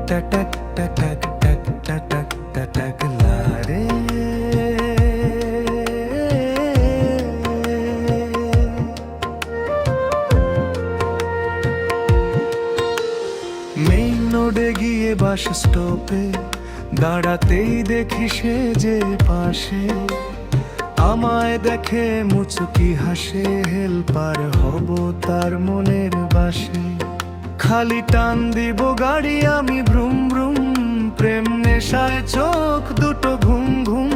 टटक टटक टक टटक टटक लारे মেইন রোডে গিয়ে বাস স্টপে দাঁড়াতেই দেখি সে যে পাশে আমায় দেখে মুচকি হাসে, হেল্পার হব তার মনের বাসে। খালি টান দিব গাড়ি আমি ভ্রুম ভ্রুম, প্রেম নেশায় চোখ দুটো ঘুম ঘুম।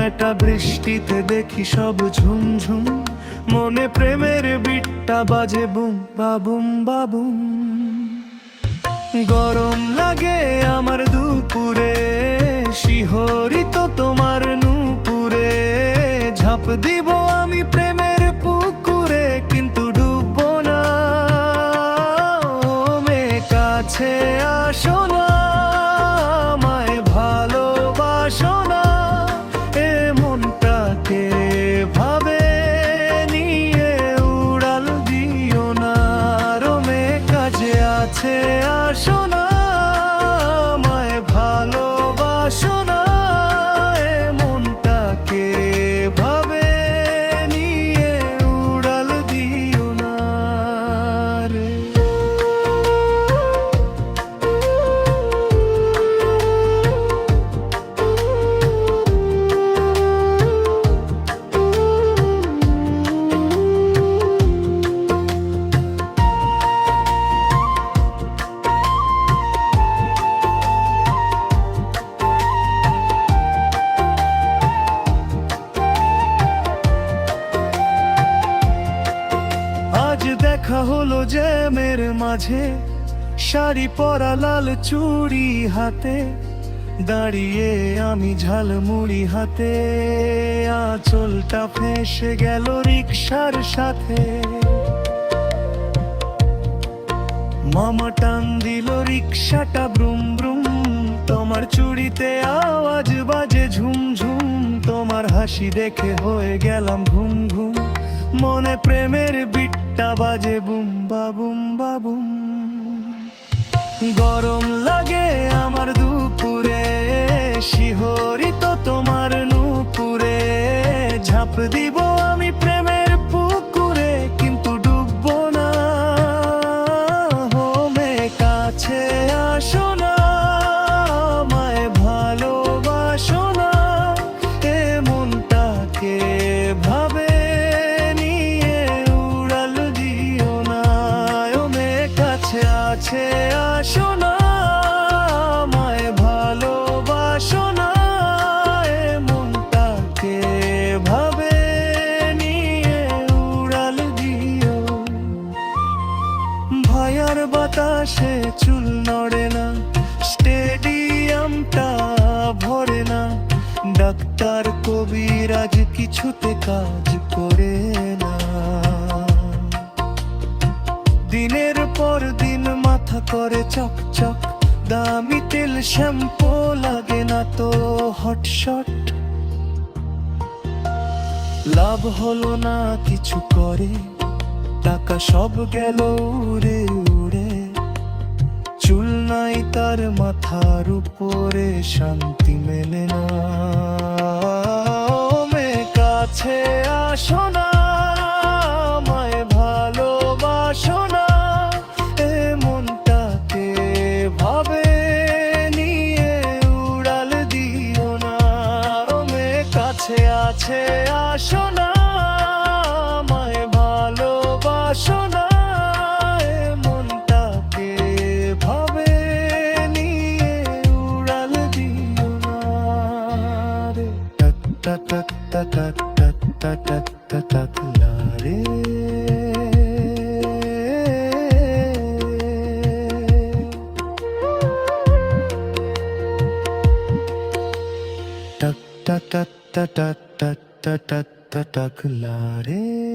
এটা বৃষ্টিতে দেখি সব ঝুমঝুম, মনে প্রেমের বিটটা বাজে বুম বাবুম বাবুম। গরম লাগে আমার দুপুরে, শিহরিত তোমার নূপুরে। ঝাঁপ দিব আমি প্রেমের পুকুরে, কিন্তু ডুববো না। ও মেয়ে কাছে আসো না, আমায় ভালোবাসো না। এ মনটাকে ভাবে নিয়ে উড়াল দিও না। ও মেয়ে কাছে আছে আসো না, আমায় ভালোবাসো না। এ মনটাকে ভাবে নিয়ে উড়াল দিও না রে। আজ দেখা হলো জ্যামের মাঝে, শাড়ি পরা লাল চুড়ি হাতে। দাঁড়িয়ে আমি ঝালমুড়ি হাতে, আঁচলটা ফেঁসে গেল রিকশার সাথে। মামা টান দিল রিকশাটা ব্রুম ব্রুম, তোমার চুড়িতে আওয়াজ বাজে ঝুমঝুম। তোমার হাসি দেখে হয়ে গেলাম ঘুম ঘুম, মনে প্রেমের বিটটা বাজে বুম বাবুম বাবুম। গরম লাগে আমার দুপুরে, শিহরিত তোমার নূপুরে। ঝাঁপ দিব আমি প্রেমের পুকুরে, কিন্তু ডুববো না। ও মেয়ে কাছে আসো না, আমায় ভালোবাসো না। এ মনটাকে ভাবে নিয়ে উড়াল দিও না। ও মেয়ে কাছে আছে আসো না, আমায় ভালোবাসো না। এ মনটাকে ভাবে নিয়ে উড়াল দিও। ভয়ার বাতাসে চুল নড়ে না, স্টেডিয়ামটা ভরে না। ডাক্তার কবিরাজ কিছুতে কাজ করে না। দিনের পর দিন মাথা করে চকচক, দামি তেল শ্যাম্পু লাগে না তো হটশট। লাভ হলো না কিছু করে, টাকা সব গেল উড়ে উড়ে। চুল নাই তার মাথার উপরে, শান্তি মেলে না। ও মেয়ে কাছে আসো না, আমায় ভালোবাসো না। এ মনটাকে ভাবে নিয়ে উড়াল দিও না। ও মেয়ে কাছে আছে আসো না, আমায় ভালোবাসো না। এ মনটাকে ভাবে নিয়ে উড়াল দিও না রে। টাক টাক টাক টাক টাক টাক টাক টাক লারে। টাক টাক টাক টাক টাক টাক টাক টাক লারে।